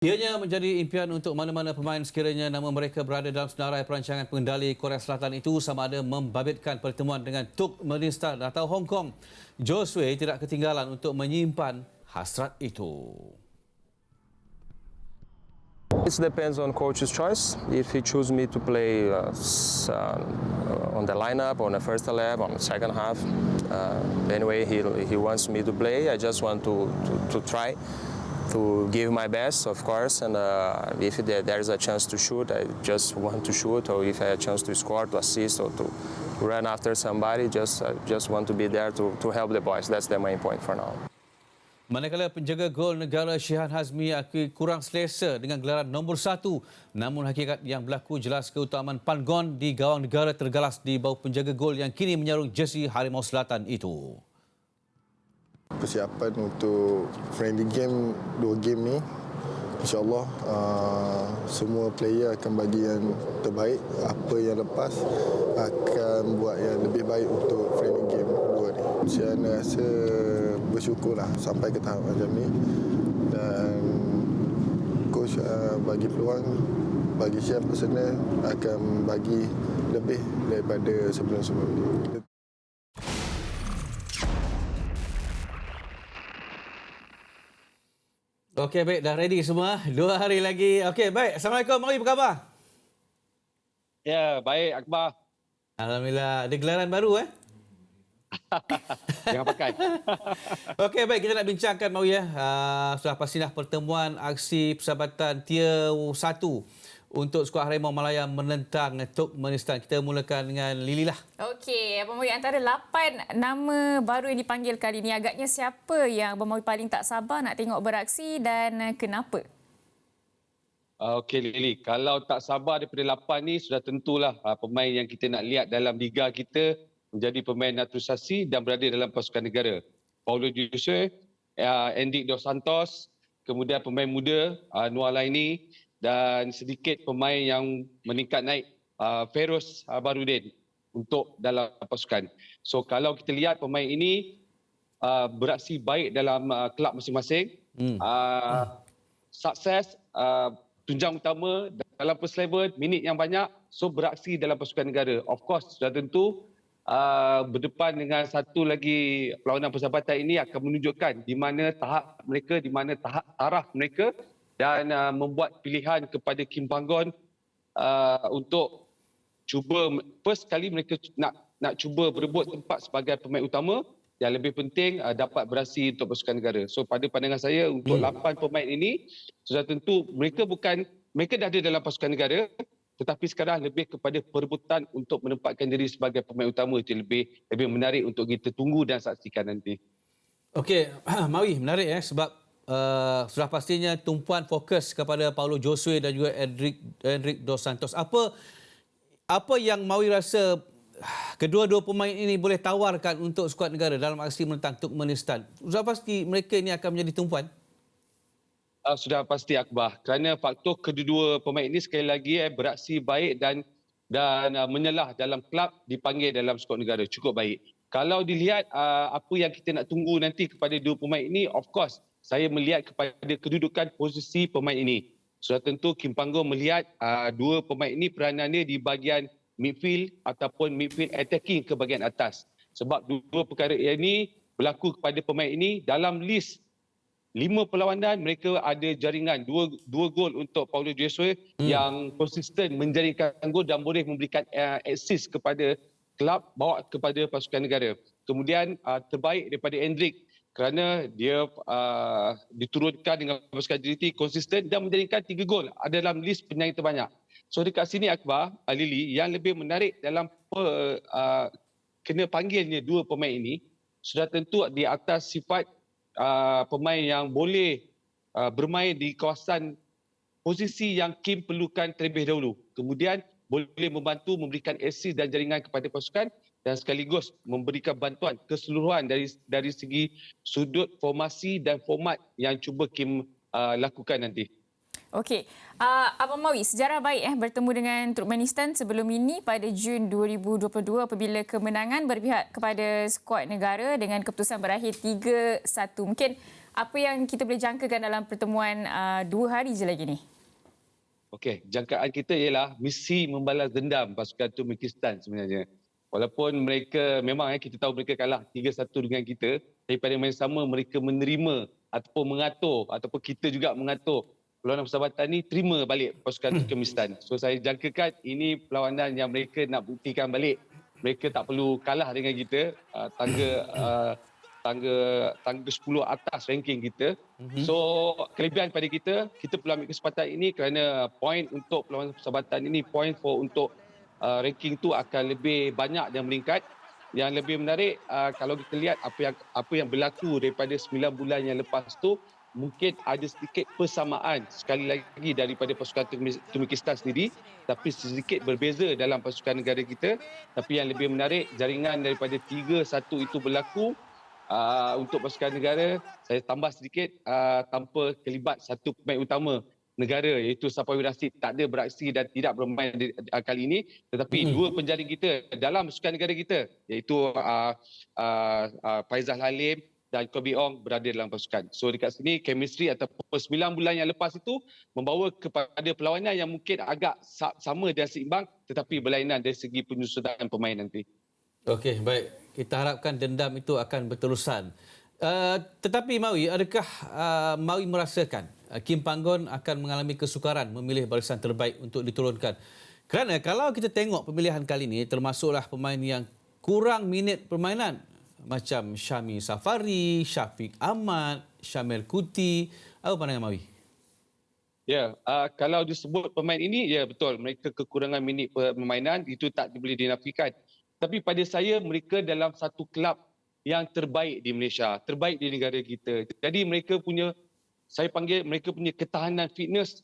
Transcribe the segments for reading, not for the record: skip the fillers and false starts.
Ianya menjadi impian untuk mana-mana pemain sekiranya nama mereka berada dalam senarai perancangan pengendali Korea Selatan itu sama ada membabitkan pertemuan dengan Turkmenistan atau Hong Kong. Josue tidak ketinggalan untuk menyimpan hasrat itu. It depends on coach's choice. If he choose me to play on the lineup, on the first 11, on the second half, anyway he wants me to play. I just want to try to give my best, of course. And if there is a chance to shoot, I just want to shoot. Or if I have a chance to score, to assist, or to run after somebody, just want to be there to help the boys. That's the main point for now. Manakala penjaga gol negara Shihan Hazmi akui kurang selesa dengan gelaran nombor 1, namun hakikat yang berlaku jelas keutamaan Pangon di gawang negara tergalas di bawah penjaga gol yang kini menyarung jersey Harimau Selatan itu. Persiapan untuk friendly game 2 game ni, insyaAllah semua player akan bagi yang terbaik. Apa yang lepas akan buat yang lebih baik untuk friendly game 2 ni. Saya rasa bersyukurlah sampai ke tahap macam ni, dan coach bagi peluang, bagi saya personal akan bagi lebih daripada sebelum-sebelum ni. Okey, baik, dah ready semua. 2 hari lagi. Okey, baik. Assalamualaikum, Mawi, apa khabar? Ya, baik Akbar. Alhamdulillah. Ada gelaran baru Jangan pakai. Okey, baik, kita nak bincangkan Mawi ya. Sudah pastilah pertemuan aksi persahabatan Tier 1 untuk skuad Harimau Malaya menentang Turkmenistan. Kita mulakan dengan Lily lah. Okey, Abang Mawi, antara 8 nama baru yang dipanggil kali ini, agaknya siapa yang Abang Mawi paling tak sabar nak tengok beraksi dan kenapa? Okey Lily, kalau tak sabar daripada 8 ni sudah tentulah pemain yang kita nak lihat dalam liga kita menjadi pemain naturalisasi dan berada dalam pasukan negara. Paulo Josue, Enrique Dos Santos, kemudian pemain muda Noah Laini dan sedikit pemain yang meningkat naik, Feroz Barudin untuk dalam pasukan. So kalau kita lihat pemain ini beraksi baik dalam kelab masing-masing, sukses, tunjang utama dalam first level, minit yang banyak, so beraksi dalam pasukan negara. Of course, sudah tentu berdepan dengan satu lagi perlawanan persahabatan ini akan menunjukkan di mana tahap mereka, di mana taraf mereka, dan membuat pilihan kepada Kim Pangon untuk cuba first kali mereka nak cuba berebut tempat sebagai pemain utama, yang lebih penting dapat beraksi untuk pasukan negara. So pada pandangan saya untuk 8 pemain ini sudah tentu mereka dah ada dalam pasukan negara, tetapi sekarang lebih kepada perebutan untuk menempatkan diri sebagai pemain utama. Itu lebih menarik untuk kita tunggu dan saksikan nanti. Okey, Mawi, menarik sebab sudah pastinya tumpuan fokus kepada Paulo Josue dan juga Enrique Dos Santos. Apa yang Mawi rasa kedua-dua pemain ini boleh tawarkan untuk skuad negara dalam aksi menentang Turkmenistan? Sudah pasti mereka ini akan menjadi tumpuan? Sudah pasti Akbar, kerana faktor kedua-dua pemain ini sekali lagi beraksi baik dan menyelah dalam kelab, dipanggil dalam skuad negara cukup baik. Kalau dilihat apa yang kita nak tunggu nanti kepada dua pemain ini, of course saya melihat kepada kedudukan posisi pemain ini. Sudah tentu Kim Pangon melihat dua pemain ini peranannya di bahagian midfield ataupun midfield attacking ke bahagian atas. Sebab dua perkara ini berlaku kepada pemain ini dalam list 5 perlawanan, mereka ada jaringan dua gol untuk Paulo Josue yang konsisten menjaringkan gol dan boleh memberikan assist kepada kelab, bawa kepada pasukan negara. Kemudian terbaik daripada Enrique kerana dia diturunkan dengan pasukan JT konsisten dan menjaringkan 3 gol, ada dalam list penyaing terbanyak. So dekat sini Akbar, Lily, yang lebih menarik dalam kena panggilnya dua pemain ini sudah tentu di atas sifat pemain yang boleh bermain di kawasan posisi yang Kim perlukan terlebih dahulu. Kemudian boleh membantu memberikan assist dan jaringan kepada pasukan dan sekaligus memberikan bantuan keseluruhan dari segi sudut formasi dan format yang cuba Kim lakukan nanti. Okey, Abang Mawi, sejarah baik bertemu dengan Turkmenistan sebelum ini pada Jun 2022 apabila kemenangan berpihak kepada skuad negara dengan keputusan berakhir 3-1. Mungkin Apa yang kita boleh jangkakan dalam pertemuan 2 hari je lagi ni? Okey, jangkaan kita ialah misi membalas dendam pasukan Turkmenistan sebenarnya. Walaupun mereka memang kita tahu mereka kalah 3-1 dengan kita, tapi pada masa sama mereka menerima ataupun mengatur ataupun kita juga mengatur perlawanan persahabatan ni terima balik pasukan Turkmenistan. So saya jangkakan ini perlawanan yang mereka nak buktikan balik. Mereka tak perlu kalah dengan kita, tangga 10 atas ranking kita. So kelebihan pada kita perlu ambil kesempatan ini kerana poin untuk perlawanan persahabatan ini, poin untuk ranking tu akan lebih banyak dan meningkat. Yang lebih menarik kalau kita lihat apa yang berlaku daripada 9 bulan yang lepas tu, mungkin ada sedikit persamaan sekali lagi daripada pasukan Turkmenistan sendiri, tapi sedikit berbeza dalam pasukan negara kita. Tapi yang lebih menarik, jaringan daripada 3-1 itu berlaku untuk pasukan negara. Saya tambah sedikit, tanpa kelibat satu pemain utama negara iaitu Safawi Rashid tak ada beraksi dan tidak bermain kali ini, tetapi dua penjaring kita dalam pasukan negara kita iaitu Faizal Halim dan Kobe Ong berada dalam pasukan. So dekat sini chemistry ataupun 9 bulan yang lepas itu membawa kepada perlawanan yang mungkin agak sama dan seimbang tetapi berlainan dari segi penyusunan pemain nanti. Okey, baik. Kita harapkan dendam itu akan berterusan. Tetapi Mawi, adakah Mawi merasakan Kim Panggon akan mengalami kesukaran memilih barisan terbaik untuk diturunkan? Kerana kalau kita tengok pemilihan kali ini, termasuklah pemain yang kurang minit permainan macam Syami Safari, Syafiq Ahmad, Syamil Kuti. Apa pandangan Mawi? Ya, kalau disebut pemain ini, ya betul. Mereka kekurangan minit permainan, itu tak boleh dinafikan. Tapi pada saya, mereka dalam satu kelab yang terbaik di Malaysia, terbaik di negara kita. Jadi mereka punya, saya panggil mereka punya ketahanan fitness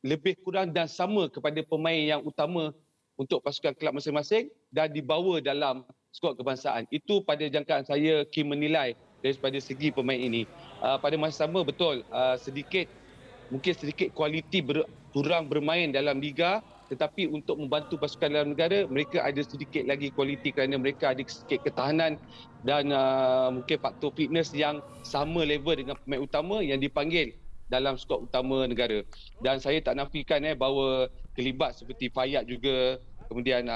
lebih kurang dan sama kepada pemain yang utama untuk pasukan kelab masing-masing dan dibawa dalam skuad kebangsaan. Itu pada jangkaan saya Kim menilai daripada segi pemain ini. Pada masa sama betul, mungkin sedikit kualiti kurang bermain dalam liga, tetapi untuk membantu pasukan dalam negara, mereka ada sedikit lagi kualiti kerana mereka ada sedikit ketahanan dan mungkin faktor fitness yang sama level dengan pemain utama yang dipanggil dalam skuad utama negara. Dan saya tak nafikan bahawa kelibat seperti Fayyad juga, kemudian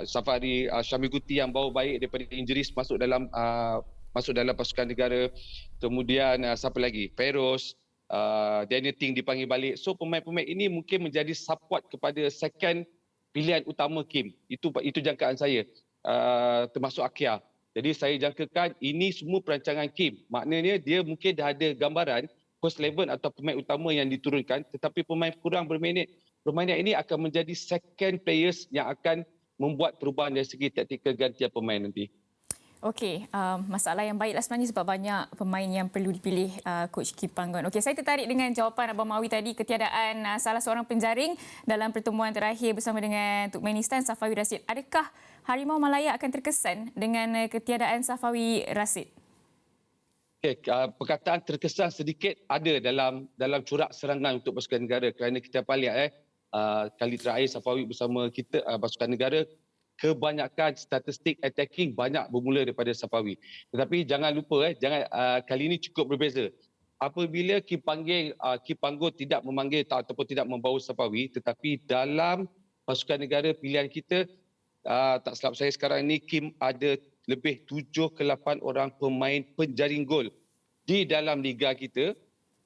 Safari, Syamil Guti yang bawa baik daripada injuries masuk dalam pasukan negara. Kemudian siapa lagi? Feroz, Daniel Ting dipanggil balik. So pemain-pemain ini mungkin menjadi support kepada second pilihan utama Kim. Itu jangkaan saya, termasuk Akia. Jadi saya jangkakan ini semua perancangan Kim. Maknanya dia mungkin dah ada gambaran first 11 atau pemain utama yang diturunkan, tetapi pemain kurang permainan ini akan menjadi second players yang akan membuat perubahan dari segi taktikal gantian pemain nanti. Okey, masalah yang baiklah sebenarnya sebab banyak pemain yang perlu dipilih Coach Kim Panggon. Okey, saya tertarik dengan jawapan Abang Mawi tadi, ketiadaan salah seorang penjaring dalam pertemuan terakhir bersama dengan Turkmenistan, Safawi Rashid. Adakah Harimau Malaya akan terkesan dengan ketiadaan Safawi Rashid? Okay, perkataan terkesan sedikit ada dalam corak serangan untuk pasukan negara kerana kita lihat kali terakhir Safawi bersama kita pasukan negara, kebanyakan statistik attacking banyak bermula daripada Safawi. Tetapi jangan lupa kali ini cukup berbeza. Apabila Kim Panggon tidak memanggil ataupun tidak membawa Safawi, tetapi dalam pasukan negara pilihan kita, tak silap saya sekarang ini Kim ada lebih 7 ke 8 orang pemain penjaring gol di dalam liga kita,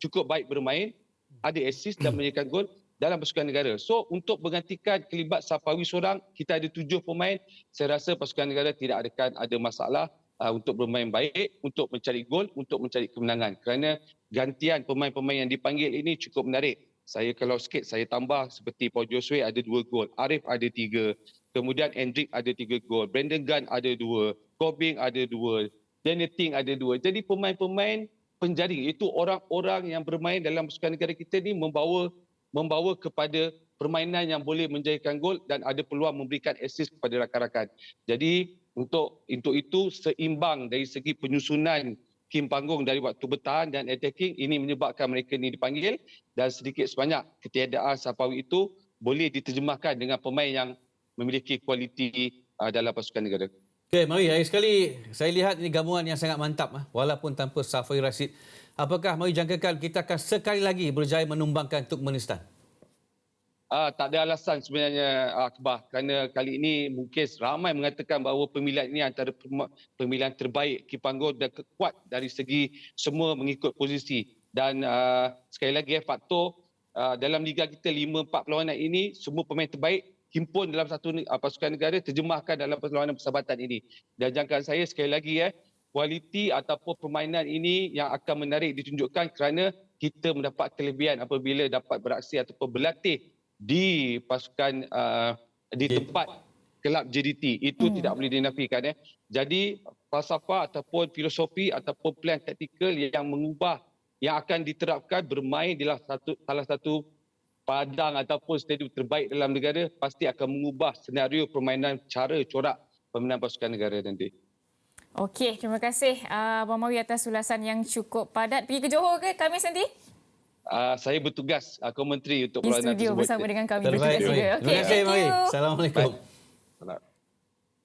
cukup baik bermain, ada assist dan menyerahkan gol dalam pasukan negara. So untuk menggantikan kelibat Safawi seorang, kita ada 7 pemain. Saya rasa pasukan negara tidak akan ada masalah untuk bermain baik, untuk mencari gol, untuk mencari kemenangan. Kerana gantian pemain-pemain yang dipanggil ini cukup menarik. Kalau sikit saya tambah seperti Paul Josue ada 2 gol, Arif ada 3, kemudian Hendrik ada 3 gol, Brandon Gunn ada 2, Kobing ada 2, Daniel Ting ada 2. Jadi pemain-pemain penjaring itu orang-orang yang bermain dalam pasukan negara kita ni membawa kepada permainan yang boleh menjadikan gol dan ada peluang memberikan assist kepada rakan-rakan. Jadi untuk itu seimbang dari segi penyusunan Kim Panggon dari waktu bertahan dan attacking, ini menyebabkan mereka ni dipanggil dan sedikit sebanyak ketiadaan Safawi itu boleh diterjemahkan dengan pemain yang memiliki kualiti dalam pasukan negara. Okey, Mawi, hari sekali saya lihat ini gabungan yang sangat mantap walaupun tanpa Safawi Rashid. apakah Mawi jangkakan kita akan sekali lagi berjaya menumbangkan Turkmenistan? Tak ada alasan sebenarnya Akbar, kerana kali ini mungkin ramai mengatakan bahawa pemilihan ini antara pemilihan terbaik Kipanggo dan kuat dari segi semua mengikut posisi. Dan sekali lagi faktor dalam liga kita 5-4 perlawanan ini semua pemain terbaik himpun dalam satu pasukan negara, terjemahkan dalam perlawanan persahabatan ini. Dan jangkaan saya sekali lagi kualiti ataupun permainan ini yang akan menarik ditunjukkan kerana kita mendapat kelebihan apabila dapat beraksi ataupun berlatih di pasukan di tempat kelab JDT. Itu tidak boleh dinafikan. Jadi falsafah ataupun filosofi ataupun plan taktikal yang mengubah, yang akan diterapkan bermain di salah satu padang ataupun stadium terbaik dalam negara, pasti akan mengubah senario permainan, cara corak permainan pasukan negara nanti. Okey, terima kasih Abang Mawi atas ulasan yang cukup padat. Pergi ke Johor ke Khamis nanti? Saya bertugas komentari untuk Di perlawanan studio tersebut. bersama dengan kami. Terbaik, Mawi. Terima kasih, Mawi. Thank you. Assalamualaikum. Baik.